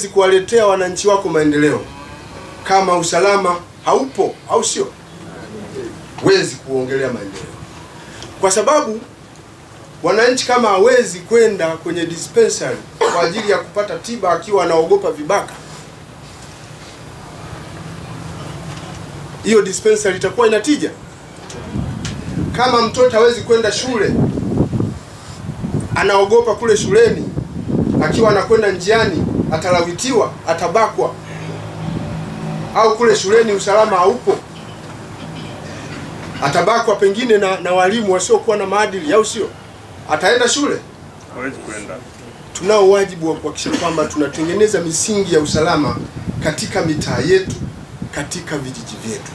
huwezi kuwaletea wananchi wako maendeleo kama usalama haupo, au sio? Huwezi kuongelea maendeleo, kwa sababu wananchi kama hawezi kwenda kwenye dispensary kwa ajili ya kupata tiba akiwa anaogopa vibaka, hiyo dispensary itakuwa inatija? Kama mtoto hawezi kwenda shule, anaogopa kule shuleni, akiwa anakwenda njiani atalawitiwa, atabakwa, au kule shuleni usalama haupo, atabakwa pengine na walimu wasiokuwa na maadili, au sio? Ataenda shule? Hawezi kwenda. Tunao wajibu wa kuhakikisha kwamba tunatengeneza misingi ya usalama katika mitaa yetu, katika vijiji vyetu.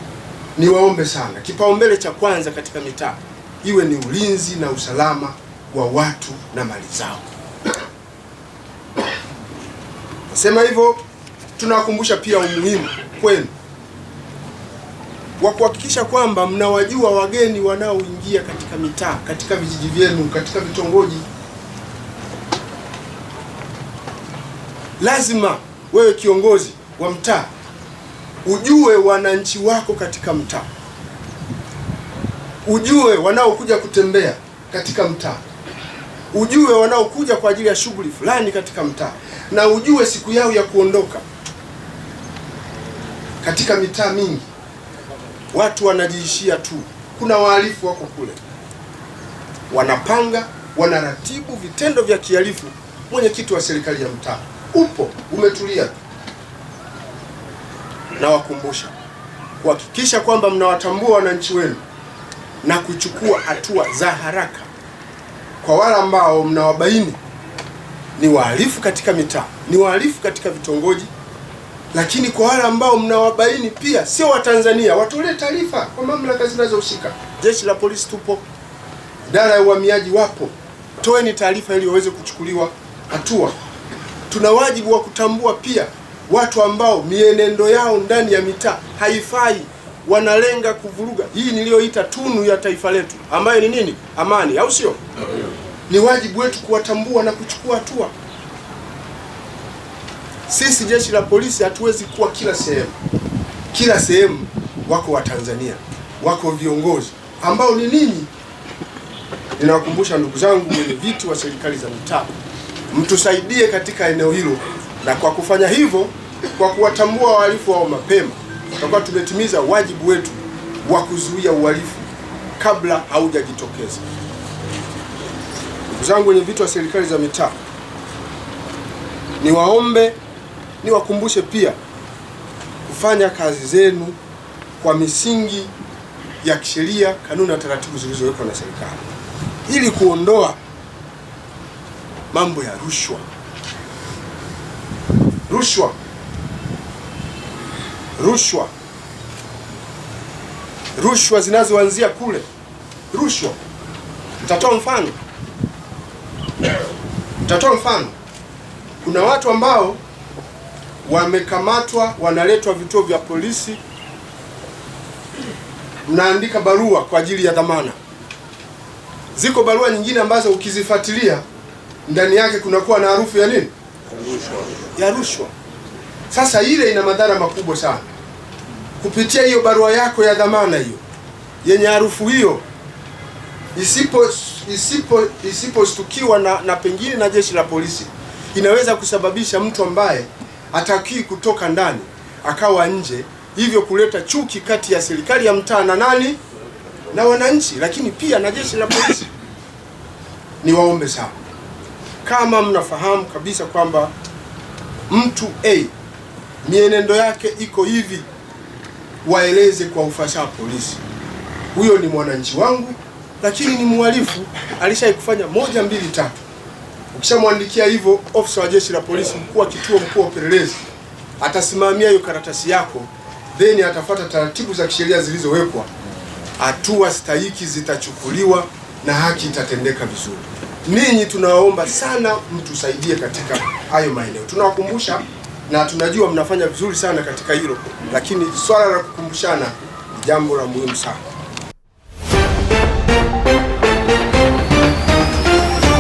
Niwaombe sana, kipaumbele cha kwanza katika mitaa iwe ni ulinzi na usalama wa watu na mali zao. Nasema hivyo, tunawakumbusha pia umuhimu kwenu wa kuhakikisha kwamba mnawajua wageni wanaoingia katika mitaa, katika vijiji vyenu, katika vitongoji. Lazima wewe kiongozi wa mtaa ujue wananchi wako katika mtaa, ujue wanaokuja kutembea katika mtaa, ujue wanaokuja kwa ajili ya shughuli fulani katika mtaa, na ujue siku yao ya kuondoka. Katika mitaa mingi watu wanajiishia tu, kuna wahalifu wako kule, wanapanga, wanaratibu vitendo vya kihalifu. Mwenyekiti wa serikali ya mtaa upo, umetulia. Nawakumbusha kuhakikisha kwamba mnawatambua wananchi wenu na kuchukua hatua za haraka kwa wale ambao mnawabaini ni wahalifu katika mitaa, ni wahalifu katika vitongoji. Lakini kwa wale ambao mnawabaini pia sio Watanzania, watolee taarifa kwa mamlaka zinazohusika. Jeshi la polisi tupo, idara ya uhamiaji wapo, toeni taarifa ili waweze kuchukuliwa hatua. Tuna wajibu wa kutambua pia watu ambao mienendo yao ndani ya mitaa haifai, wanalenga kuvuruga hii niliyoita tunu ya taifa letu, ambayo ni nini? Amani, au sio? Ni wajibu wetu kuwatambua na kuchukua hatua. Sisi jeshi la polisi hatuwezi kuwa kila sehemu. Kila sehemu wako Watanzania, wako viongozi ambao ni ninyi. Ninawakumbusha ndugu zangu wenye viti wa serikali za mitaa, mtusaidie katika eneo hilo, na kwa kufanya hivyo, kwa kuwatambua wahalifu wao mapema, tutakuwa tumetimiza wajibu wetu wa kuzuia uhalifu kabla haujajitokeza. Ndugu zangu wenye viti wa serikali za mitaa, niwaombe, niwakumbushe pia kufanya kazi zenu kwa misingi ya kisheria, kanuni na taratibu zilizowekwa na serikali, ili kuondoa mambo ya rushwa. Rushwa zinazoanzia kule. Nitatoa mfano. Kuna watu ambao wamekamatwa, wanaletwa vituo vya polisi, mnaandika barua kwa ajili ya dhamana. Ziko barua nyingine ambazo ukizifuatilia ndani yake kunakuwa na harufu ya nini? Ya rushwa. Sasa ile ina madhara makubwa sana. Kupitia hiyo barua yako ya dhamana hiyo yenye harufu hiyo, isiposhtukiwa na pengine na jeshi la polisi, inaweza kusababisha mtu ambaye hataki kutoka ndani akawa nje, hivyo kuleta chuki kati ya serikali ya mtaa na nani? Na wananchi, lakini pia na jeshi la polisi. Niwaombe sana, kama mnafahamu kabisa kwamba mtu mienendo yake iko hivi, waeleze kwa ufasaha polisi, huyo ni mwananchi wangu, lakini ni mhalifu, alishawahi kufanya 1, 2, 3. Ukishamwandikia hivyo, ofisa wa jeshi la polisi, mkuu wa kituo, mkuu wa upelelezi, atasimamia hiyo karatasi yako, then atafuata taratibu za kisheria zilizowekwa. Hatua stahiki zitachukuliwa na haki itatendeka vizuri. Ninyi tunawaomba sana mtusaidie katika hayo maeneo. Tunawakumbusha na tunajua mnafanya vizuri sana katika hilo, lakini swala la kukumbushana ni jambo la muhimu sana.